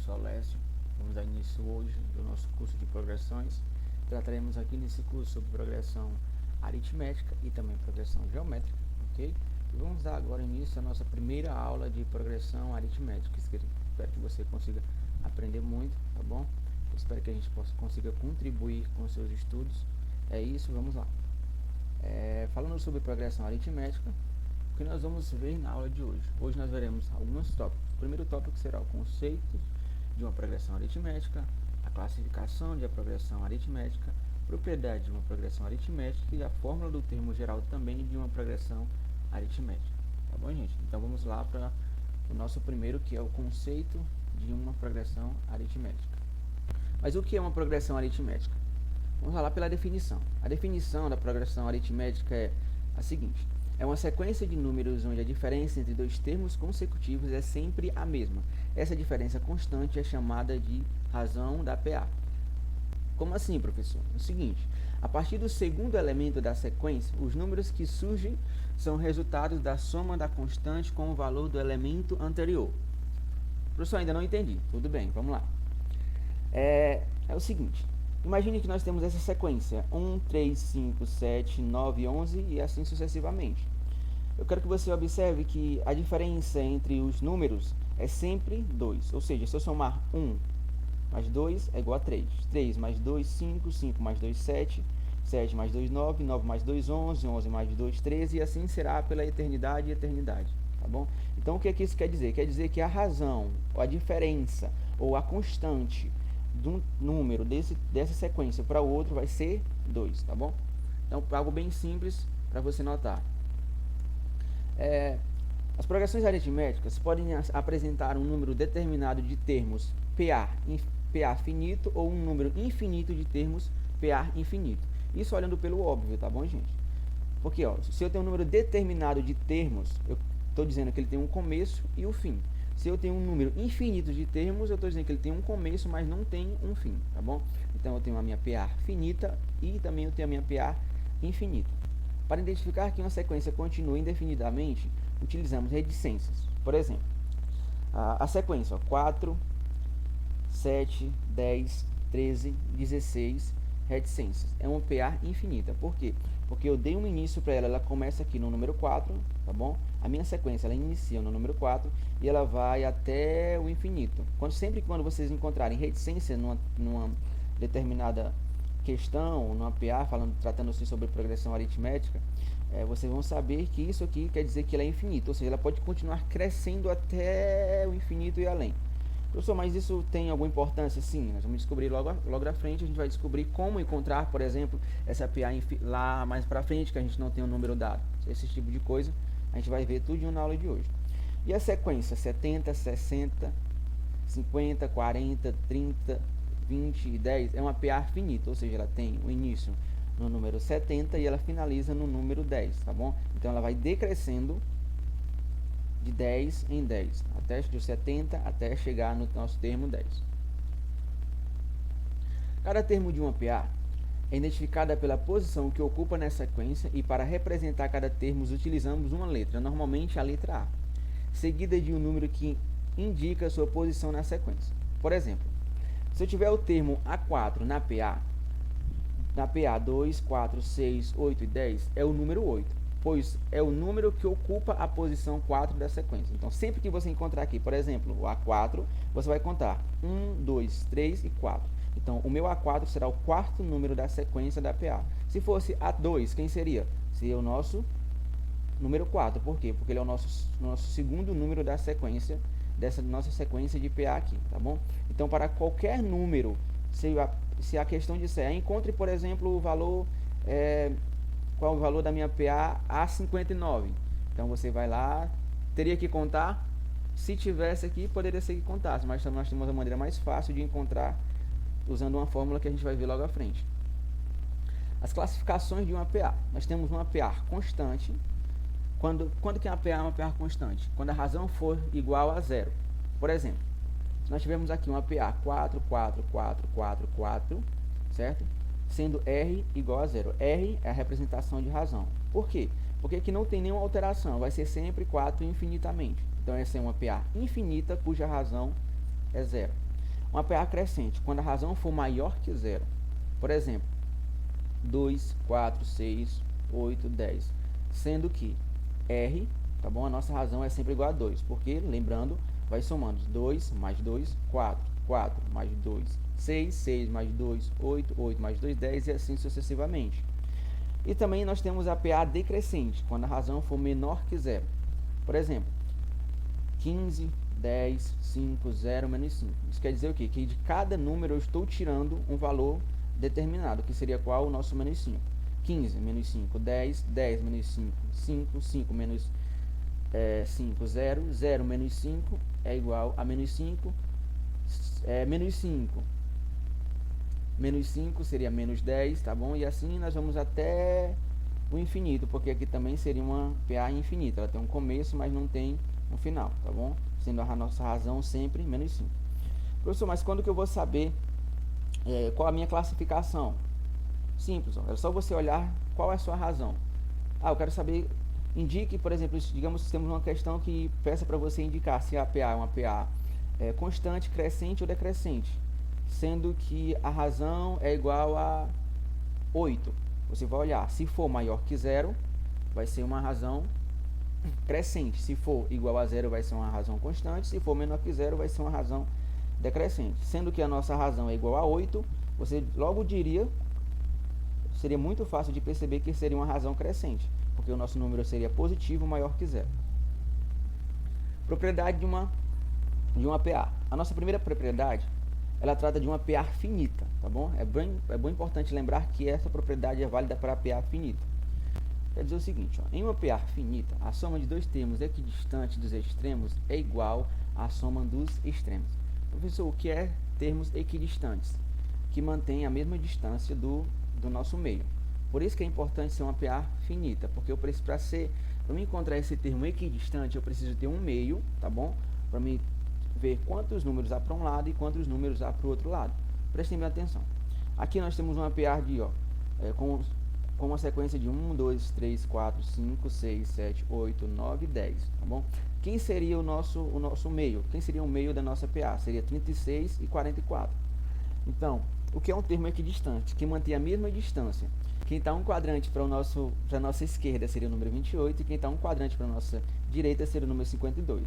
professor Alessio. Vamos dar início hoje do nosso curso de progressões. Trataremos aqui nesse curso sobre progressão aritmética e também progressão geométrica, ok? E vamos dar agora início à nossa primeira aula de progressão aritmética. Espero que você consiga aprender muito, tá bom? Espero que a gente consiga contribuir com os seus estudos. É isso, vamos lá. Falando sobre progressão aritmética, o que nós vamos ver na aula de hoje? Hoje nós veremos alguns tópicos. O primeiro tópico será o conceito de uma progressão aritmética, a classificação de uma progressão aritmética, propriedade de uma progressão aritmética e a fórmula do termo geral também de uma progressão aritmética. Tá bom, gente? Então vamos lá para o nosso primeiro, que é o conceito de uma progressão aritmética. Mas o que é uma progressão aritmética? Vamos lá pela definição. A definição da progressão aritmética é a seguinte: é uma sequência de números onde a diferença entre dois termos consecutivos é sempre a mesma. Essa diferença constante é chamada de razão da PA. Como assim, professor? É o seguinte: a partir do segundo elemento da sequência, os números que surgem são resultados da soma da constante com o valor do elemento anterior. Professor, ainda não entendi. Tudo bem, vamos lá. É o seguinte: imagine que nós temos essa sequência 1, 3, 5, 7, 9, 11 e assim sucessivamente. Eu quero que você observe que a diferença entre os números é sempre 2. Ou seja, se eu somar 1 mais 2 é igual a 3. 3 mais 2, 5. 5 mais 2, 7. 7 mais 2, 9. 9 mais 2, 11. 11 mais 2, 13. E assim será pela eternidade e eternidade. Tá bom? Então, o que é que isso quer dizer? Quer dizer que a razão, ou a diferença, ou a constante de um número dessa sequência para o outro vai ser 2, tá bom? Então, algo bem simples para você notar. As progressões aritméticas podem apresentar um número determinado de termos PA finito ou um número infinito de termos PA infinito. Isso olhando pelo óbvio, tá bom, gente? Porque, ó, se eu tenho um número determinado de termos, eu estou dizendo que ele tem um começo e um fim. Se eu tenho um número infinito de termos, eu estou dizendo que ele tem um começo, mas não tem um fim, tá bom? Então, eu tenho a minha PA finita e também eu tenho a minha PA infinita. Para identificar que uma sequência continua indefinidamente, utilizamos reticências. Por exemplo, a sequência 4, 7, 10, 13, 16, reticências. É uma PA infinita. Por quê? Porque eu dei um início para ela, ela começa aqui no número 4, tá bom? A minha sequência, ela inicia no número 4 e ela vai até o infinito. Sempre que vocês encontrarem reticência numa determinada questão, numa PA, tratando-se sobre progressão aritmética, vocês vão saber que isso aqui quer dizer que ela é infinita, ou seja, ela pode continuar crescendo até o infinito e além. Professor, mas isso tem alguma importância? Sim, nós vamos descobrir logo à frente. A gente vai descobrir como encontrar, por exemplo, essa PA lá mais para frente, que a gente não tem um número dado. Esse tipo de coisa a gente vai ver tudo na aula de hoje. E a sequência 70, 60, 50, 40, 30, 20 e 10 é uma PA finita, ou seja, ela tem o início no número 70 e ela finaliza no número 10, tá bom? Então ela vai decrescendo de 10 em 10, até de 70 até chegar no nosso termo 10. Cada termo de uma PA é identificada pela posição que ocupa nessa sequência e para representar cada termo utilizamos uma letra, normalmente a letra A, seguida de um número que indica sua posição na sequência. Por exemplo, se eu tiver o termo A4 na PA 2, 4, 6, 8 e 10 é o número 8, pois é o número que ocupa a posição 4 da sequência. Então, sempre que você encontrar aqui, por exemplo, o A4, você vai contar 1, 2, 3 e 4. Então, o meu A4 será o quarto número da sequência da PA. Se fosse A2, quem seria? Seria o nosso número 4. Por quê? Porque ele é o nosso segundo número da sequência, dessa nossa sequência de PA aqui, tá bom? Então, para qualquer número, se a questão disser, encontre, por exemplo, o valor, qual é o valor da minha PA A59. Então, você vai lá, teria que contar. Se tivesse aqui, poderia ser que contasse, mas nós temos uma maneira mais fácil de encontrar usando uma fórmula que a gente vai ver logo à frente. As classificações de uma PA. Nós temos uma PA constante. Quando que uma PA é uma PA constante? Quando a razão for igual a zero. Por exemplo, se nós tivermos aqui uma PA 4, 4, 4, 4, 4, certo? Sendo R igual a zero. R é a representação de razão. Por quê? Porque aqui não tem nenhuma alteração, vai ser sempre 4 infinitamente. Então essa é uma PA infinita cuja razão é zero. uma PA crescente, quando a razão for maior que zero. Por exemplo, 2, 4, 6, 8, 10. Sendo que R, tá bom? A nossa razão é sempre igual a 2, porque, lembrando, vai somando 2 mais 2, 4, 4 mais 2, 6, 6 mais 2, 8, 8 mais 2, 10 e assim sucessivamente. E também nós temos a PA decrescente, quando a razão for menor que zero. Por exemplo, 15, 10, 5, 0, menos 5. Isso quer dizer o quê? Que de cada número eu estou tirando um valor determinado, que seria qual? O nosso menos 5. 15 menos 5, 10, 10 menos 5, 5, 5 menos 5, 0, 0 menos 5 é igual a menos 5, menos 5. Menos 5 seria menos 10, tá bom? E assim nós vamos até o infinito, porque aqui também seria uma PA infinita. Ela tem um começo, mas não tem um final, tá bom? Sendo a nossa razão sempre menos 5. Professor, mas quando que eu vou saber qual a minha classificação? Simples, ó, é só você olhar qual é a sua razão. Ah, eu quero saber, indique, por exemplo, digamos que temos uma questão que peça para você indicar se a PA é uma PA constante, crescente ou decrescente, sendo que a razão é igual a 8. Você vai olhar, se for maior que zero, vai ser uma razão crescente. Se for igual a zero, vai ser uma razão constante. Se for menor que zero, vai ser uma razão decrescente. Sendo que a nossa razão é igual a 8, você logo diria, seria muito fácil de perceber que seria uma razão crescente, porque o nosso número seria positivo maior que zero. Propriedade de uma PA. A nossa primeira propriedade, ela trata de uma PA finita, tá bom? É bem importante lembrar que essa propriedade é válida para a PA finita. Quer dizer o seguinte, ó, em uma PA finita, a soma de dois termos equidistantes dos extremos é igual à soma dos extremos. Professor, o que é termos equidistantes? Que mantém a mesma distância do nosso meio. Por isso que é importante ser uma PA finita, porque eu preciso, para me encontrar esse termo equidistante, eu preciso ter um meio, tá bom? Para me ver quantos números há para um lado e quantos números há para o outro lado. Prestem bem atenção. Aqui nós temos uma PA de, com uma sequência de 1, 2, 3, 4, 5, 6, 7, 8, 9, 10, tá bom? Quem seria o nosso meio? Quem seria o meio da nossa PA? Seria 36 e 44. Então, o que é um termo equidistante? Que mantém a mesma distância. Quem está um quadrante para a nossa esquerda seria o número 28 e quem está um quadrante para a nossa direita seria o número 52.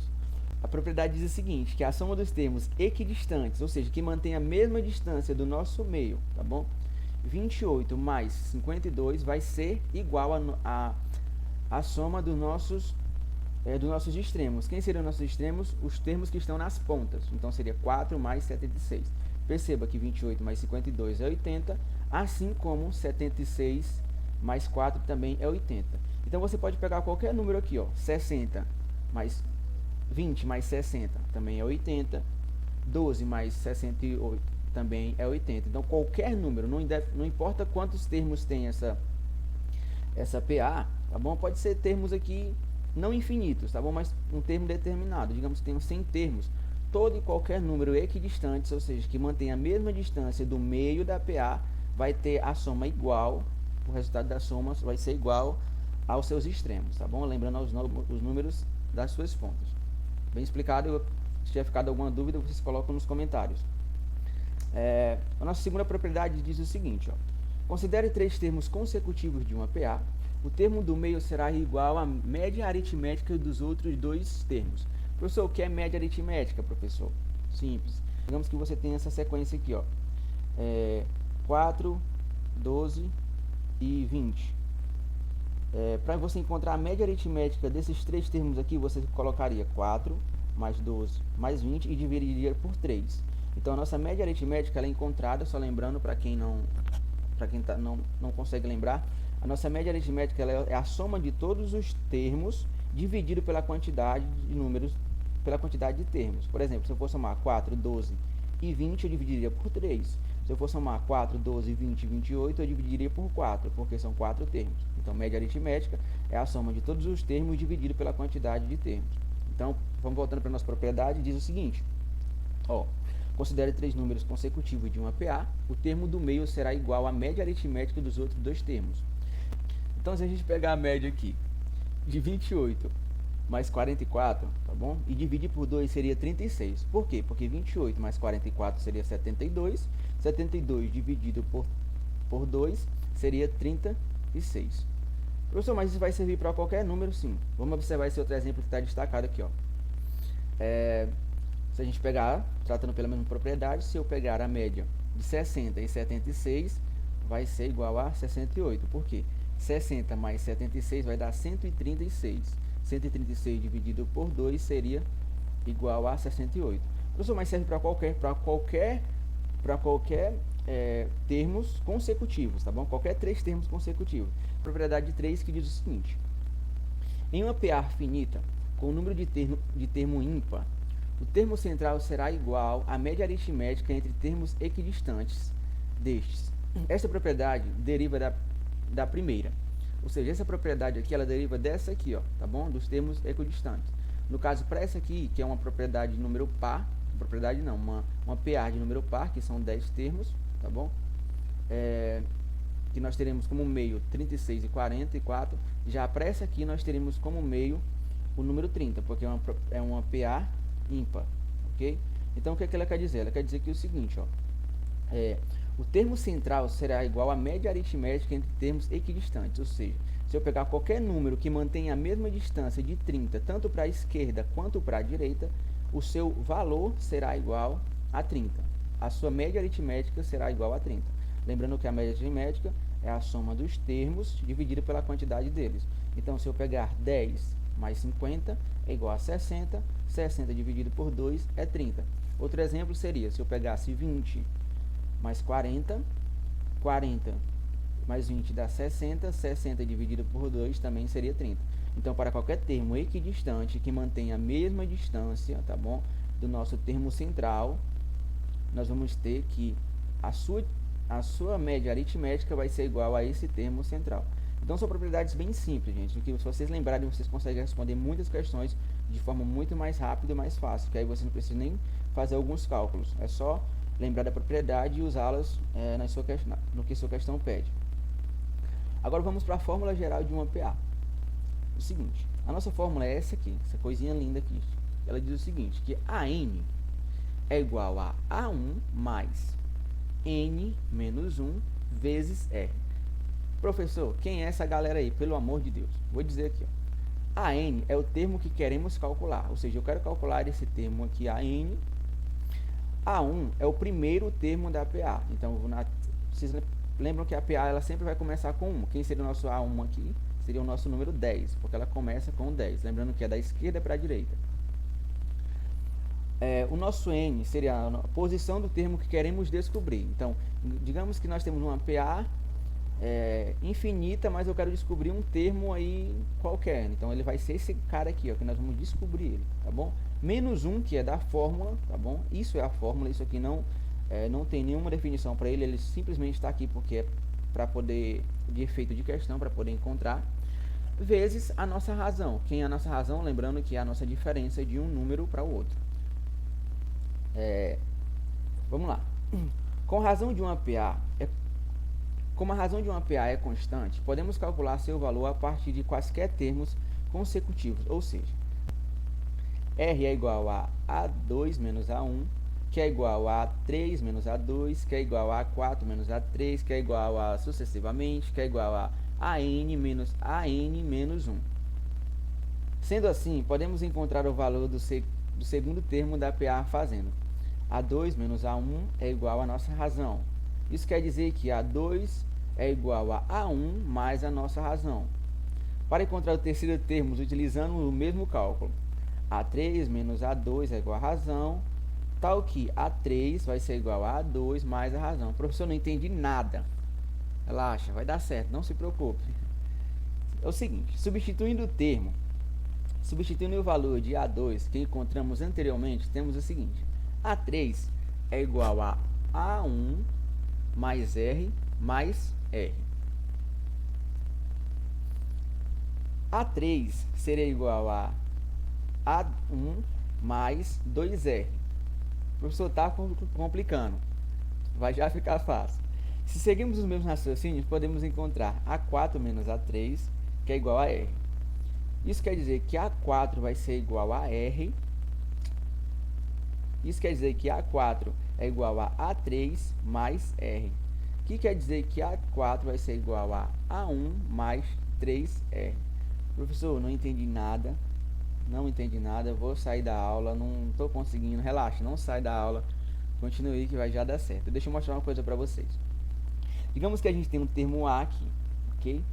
A propriedade diz o seguinte, que a soma dos termos equidistantes, ou seja, que mantém a mesma distância do nosso meio, tá bom? 28 mais 52 vai ser igual a soma dos nossos extremos. Quem seriam nossos extremos? Os termos que estão nas pontas. Então, seria 4 mais 76. Perceba que 28 mais 52 é 80, assim como 76 mais 4 também é 80. Então, você pode pegar qualquer número aqui, ó, 60 mais 20 mais 60 também é 80, 12 mais 68 também é 80. Então, qualquer número, não importa quantos termos tem essa PA, tá bom? Pode ser termos aqui não infinitos, tá bom? Mas um termo determinado, digamos que tem 100 termos. Todo e qualquer número equidistantes, ou seja, que mantém a mesma distância do meio da PA, vai ter a soma igual, o resultado da soma vai ser igual aos seus extremos, tá bom? Lembrando os números das suas pontas. Bem explicado, se tiver ficado alguma dúvida, vocês colocam nos comentários. A nossa segunda propriedade diz o seguinte, ó, considere três termos consecutivos de uma PA, o termo do meio será igual à média aritmética dos outros dois termos. Professor, o que é média aritmética, professor? Simples. Digamos que você tem essa sequência aqui, ó, 4, 12 e 20. Para você encontrar a média aritmética desses três termos aqui, você colocaria 4 mais 12 mais 20 e dividiria por 3. Então, a nossa média aritmética ela é encontrada, só lembrando para quem não consegue lembrar, a nossa média aritmética ela é a soma de todos os termos dividido pela quantidade de números, pela quantidade de termos. Por exemplo, se eu for somar 4, 12 e 20, eu dividiria por 3. Se eu for somar 4, 12, 20 e 28, eu dividiria por 4, porque são 4 termos. Então, média aritmética é a soma de todos os termos dividido pela quantidade de termos. Então, vamos voltando para a nossa propriedade, diz o seguinte, ó, considere três números consecutivos de uma PA, o termo do meio será igual à média aritmética dos outros dois termos. Então, se a gente pegar a média aqui de 28 mais 44, tá bom? E dividir por 2 seria 36. Por quê? Porque 28 mais 44 seria 72. 72 dividido por 2 seria 36. Professor, mas isso vai servir para qualquer número, sim. Vamos observar esse outro exemplo que está destacado aqui, ó. Se a gente pegar, tratando pela mesma propriedade, se eu pegar a média de 60 e 76, vai ser igual a 68. Por quê? 60 mais 76 vai dar 136. 136 dividido por 2 seria igual a 68. Professor, mas serve para qualquer termos consecutivos, tá bom? Qualquer 3 termos consecutivos. Propriedade de 3 que diz o seguinte: em uma PA finita, com o número de termo ímpar, o termo central será igual à média aritmética entre termos equidistantes destes. Esta propriedade deriva da primeira. Ou seja, essa propriedade aqui, ela deriva dessa aqui, ó, tá bom? Dos termos equidistantes. No caso, para essa aqui, que é uma propriedade de número par, propriedade não, uma PA de número par, que são 10 termos, tá bom? Que nós teremos como meio 36 e 44. Já para essa aqui, nós teremos como meio o número 30, porque é uma PA ímpar, ok? Então, o que é que ela quer dizer? Ela quer dizer que é o seguinte, ó, o termo central será igual à média aritmética entre termos equidistantes, ou seja, se eu pegar qualquer número que mantenha a mesma distância de 30, tanto para a esquerda quanto para a direita, o seu valor será igual a 30. A sua média aritmética será igual a 30. Lembrando que a média aritmética é a soma dos termos dividida pela quantidade deles. Então, se eu pegar 10 mais 50 é igual a 60, 60 dividido por 2 é 30. Outro exemplo seria, se eu pegasse 20 mais 40, 40 mais 20 dá 60, 60 dividido por 2 também seria 30. Então, para qualquer termo equidistante que mantenha a mesma distância, tá bom, do nosso termo central, nós vamos ter que a sua média aritmética vai ser igual a esse termo central. Então, são propriedades bem simples, gente, que se vocês lembrarem, vocês conseguem responder muitas questões de forma muito mais rápida e mais fácil, que aí você não precisa nem fazer alguns cálculos. É só lembrar da propriedade e usá-las no que sua questão pede. Agora vamos para a fórmula geral de uma PA. O seguinte, a nossa fórmula é essa aqui, essa coisinha linda aqui. Ela diz o seguinte, que AN é igual a A1 mais N menos 1 vezes R. Professor, quem é essa galera aí? Pelo amor de Deus. Vou dizer aqui, ó. AN é o termo que queremos calcular, ou seja, eu quero calcular esse termo aqui, AN. A1 é o primeiro termo da PA. Então, vocês lembram que a PA ela sempre vai começar com 1. Quem seria o nosso A1 aqui? Seria o nosso número 10, porque ela começa com 10. Lembrando que é da esquerda para a direita. O nosso N seria a posição do termo que queremos descobrir. Então, digamos que nós temos uma PA infinita, mas eu quero descobrir um termo aí qualquer. Então, ele vai ser esse cara aqui, ó, que nós vamos descobrir ele, tá bom? Menos 1, que é da fórmula, tá bom? Isso é a fórmula, isso aqui não tem nenhuma definição para ele simplesmente está aqui porque é para poder, de efeito de questão, para poder encontrar, vezes a nossa razão. Quem é a nossa razão? Lembrando que é a nossa diferença de um número para o outro. Vamos lá. Como a razão de uma PA é constante, podemos calcular seu valor a partir de quaisquer termos consecutivos, ou seja, R é igual a A2 menos A1, que é igual a A3 menos A2, que é igual a A4 menos A3, que é igual a sucessivamente, que é igual a AN menos 1. Sendo assim, podemos encontrar o valor do segundo termo da PA fazendo A2 menos A1 é igual a nossa razão. Isso quer dizer que A2 é igual a A1 mais a nossa razão. Para encontrar o terceiro termo, utilizando o mesmo cálculo, A3 menos A2 é igual a razão, tal que A3 vai ser igual a A2 mais a razão. Professor, não entendi nada. Relaxa, vai dar certo, não se preocupe. É o seguinte, substituindo o valor de A2 que encontramos anteriormente, temos o seguinte: A3 é igual a A1 mais R mais R. A3 seria igual a A1 mais 2R. O professor está complicando. Vai já ficar fácil. Se seguirmos os mesmos raciocínios, podemos encontrar A4 menos A3, que é igual a R. Isso quer dizer que A4 vai ser igual a R. Isso quer dizer que A4 é igual a A3 mais R. Que quer dizer que A4 vai ser igual a A1 mais 3R. Professor, não entendi nada. Não entendi nada. Vou sair da aula. Não estou conseguindo. Relaxa, não sai da aula. Continue que vai já dar certo. Deixa eu mostrar uma coisa para vocês. Digamos que a gente tem um termo A aqui, ok?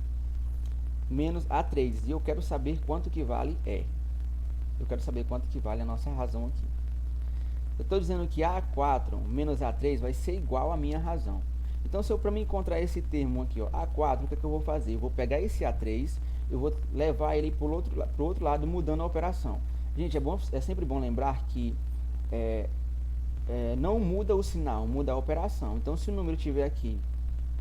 Menos A3. E eu quero saber quanto que vale R. Eu quero saber quanto que vale a nossa razão aqui. Eu estou dizendo que A4 menos A3 vai ser igual à minha razão. Então, se eu para mim encontrar esse termo aqui, ó, A4, o que é que eu vou fazer? Eu vou pegar esse A3, eu vou levar ele para o outro lado, mudando a operação. Gente, é sempre bom lembrar que não muda o sinal, muda a operação. Então, se o número estiver aqui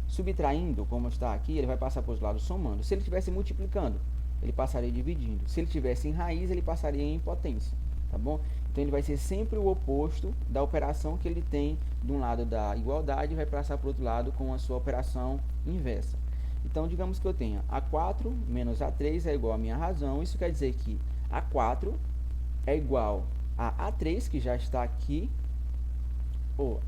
subtraindo, como está aqui, ele vai passar para os lados somando. Se ele estivesse multiplicando, ele passaria dividindo. Se ele estivesse em raiz, ele passaria em potência, tá bom? Então, ele vai ser sempre o oposto da operação que ele tem de um lado da igualdade e vai passar para o outro lado com a sua operação inversa. Então, digamos que eu tenha A4 menos A3 é igual à minha razão. Isso quer dizer que A4 é igual a A3, que já está aqui.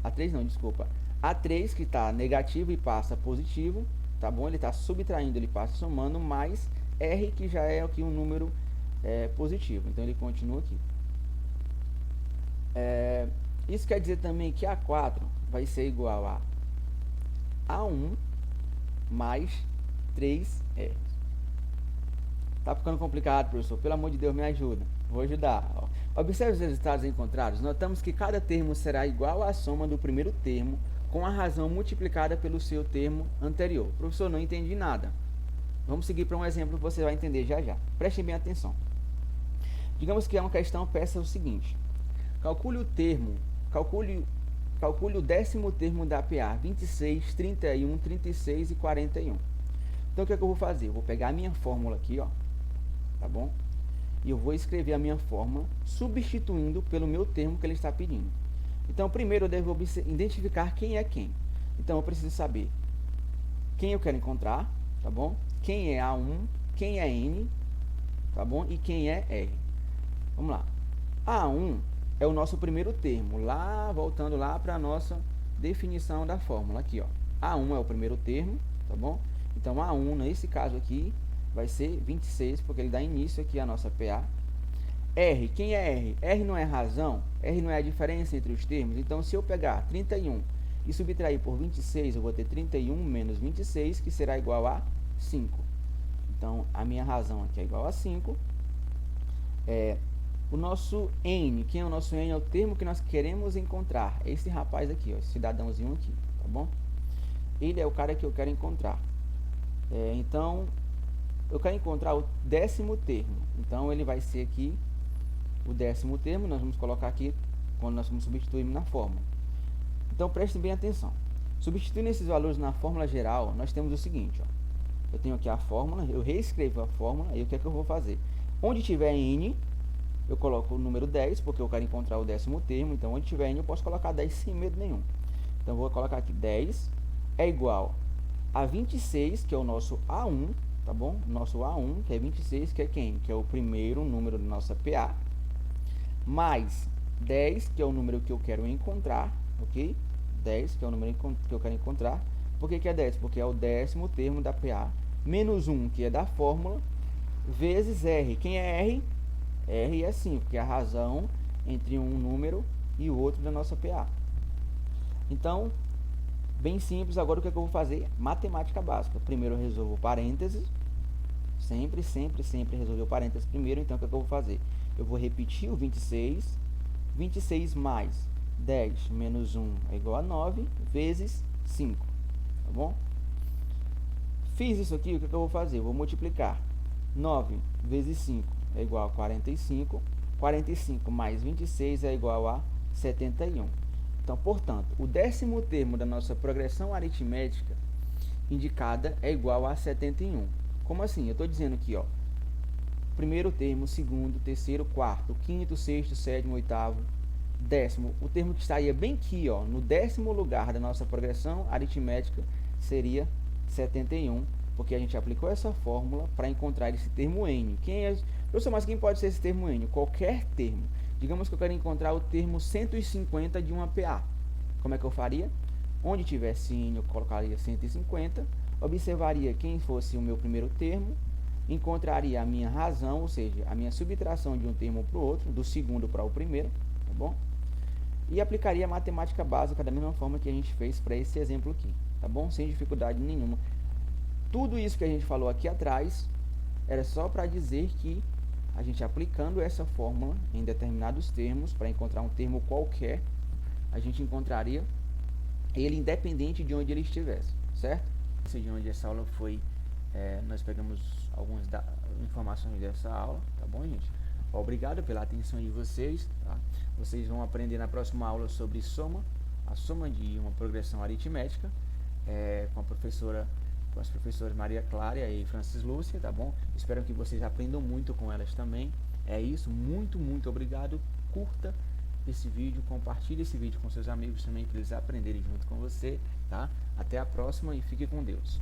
A3 não, desculpa. A3 que está negativo e passa positivo, tá bom? Ele está subtraindo, ele passa somando, mais R que já é aqui um número positivo. Então, ele continua aqui. Isso quer dizer também que A4 vai ser igual a A1 mais 3R. Tá ficando complicado, professor? Pelo amor de Deus, me ajuda. Vou ajudar. Observe os resultados encontrados. Notamos que cada termo será igual à soma do primeiro termo com a razão multiplicada pelo seu termo anterior. Professor, não entendi nada. Vamos seguir para um exemplo que você vai entender já já. Prestem bem atenção. Digamos que é uma questão, peça o seguinte. Calcule o décimo termo da PA, 26, 31, 36 e 41. Então, o que é que eu vou fazer? Eu vou pegar a minha fórmula aqui, ó, tá bom? E eu vou escrever a minha fórmula, substituindo pelo meu termo que ele está pedindo. Então, primeiro eu devo identificar quem é quem. Então, eu preciso saber quem eu quero encontrar, tá bom? Quem é A1, quem é N, tá bom? E quem é R. Vamos lá. A1 é o nosso primeiro termo, voltando lá para a nossa definição da fórmula aqui, ó. A1 é o primeiro termo, tá bom? Então, A1, nesse caso aqui, vai ser 26, porque ele dá início aqui à nossa PA. R, quem é R? R não é razão, R não é a diferença entre os termos. Então, se eu pegar 31 e subtrair por 26, eu vou ter 31 menos 26, que será igual a 5. Então, a minha razão aqui é igual a 5. O nosso N, quem é o nosso N? É o termo que nós queremos encontrar. É esse rapaz aqui, ó, esse cidadãozinho aqui, tá bom? Ele é o cara que eu quero encontrar. Então, eu quero encontrar o décimo termo. Então, ele vai ser aqui o décimo termo. Nós vamos colocar aqui quando nós vamos substituir na fórmula. Então, prestem bem atenção. Substituindo esses valores na fórmula geral, nós temos o seguinte, ó. Eu tenho aqui a fórmula, eu reescrevo a fórmula, e o que é que eu vou fazer? Onde tiver N, eu coloco o número 10, porque eu quero encontrar o décimo termo. Então, onde tiver N, eu posso colocar 10 sem medo nenhum. Então, eu vou colocar aqui 10 é igual a 26, que é o nosso A1, tá bom? Nosso A1, que é 26, que é quem? Que é o primeiro número da nossa PA, mais 10, que é o número que eu quero encontrar, ok? 10, que é o número que eu quero encontrar. Por que é 10? Porque é o décimo termo da PA, menos 1, que é da fórmula, vezes R. Quem é R? R é 5, que é a razão entre um número e o outro da nossa PA. Então, bem simples. Agora, o que é que eu vou fazer? Matemática básica. Primeiro eu resolvo parênteses. Sempre resolver o parênteses primeiro. Então, o que é que eu vou fazer? Eu vou repetir o 26. 26 mais 10 menos 1 é igual a 9, vezes 5. Tá bom? Fiz isso aqui, o que é que eu vou fazer? Eu vou multiplicar. 9 vezes 5 é igual a 45. 45 mais 26 é igual a 71. Então, portanto, o décimo termo da nossa progressão aritmética indicada é igual a 71. Como assim? Eu estou dizendo aqui, ó, primeiro termo, segundo, terceiro, quarto, quinto, sexto, sétimo, oitavo, décimo. O termo que estaria bem aqui, ó, no décimo lugar da nossa progressão aritmética seria 71, Porque a gente aplicou essa fórmula para encontrar esse termo N. Professor, mas quem pode ser esse termo N? Qualquer termo. Digamos que eu quero encontrar o termo 150 de uma PA. Como é que eu faria? Onde tivesse N, eu colocaria 150, observaria quem fosse o meu primeiro termo, encontraria a minha razão, ou seja, a minha subtração de um termo para o outro, do segundo para o primeiro, tá bom? E aplicaria a matemática básica da mesma forma que a gente fez para esse exemplo aqui, tá bom? Sem dificuldade nenhuma. Tudo isso que a gente falou aqui atrás era só para dizer que a gente aplicando essa fórmula em determinados termos, para encontrar um termo qualquer, a gente encontraria ele independente de onde ele estivesse, certo? De onde essa aula foi, nós pegamos algumas informações dessa aula, tá bom, gente? Obrigado pela atenção de vocês, tá? Vocês vão aprender na próxima aula sobre soma, a soma de uma progressão aritmética, com as professoras Maria Clara e Francis Lúcia, tá bom? Espero que vocês aprendam muito com elas também. É isso, muito obrigado. Curta esse vídeo, compartilhe esse vídeo com seus amigos também, para eles aprenderem junto com você, tá? Até a próxima e fique com Deus.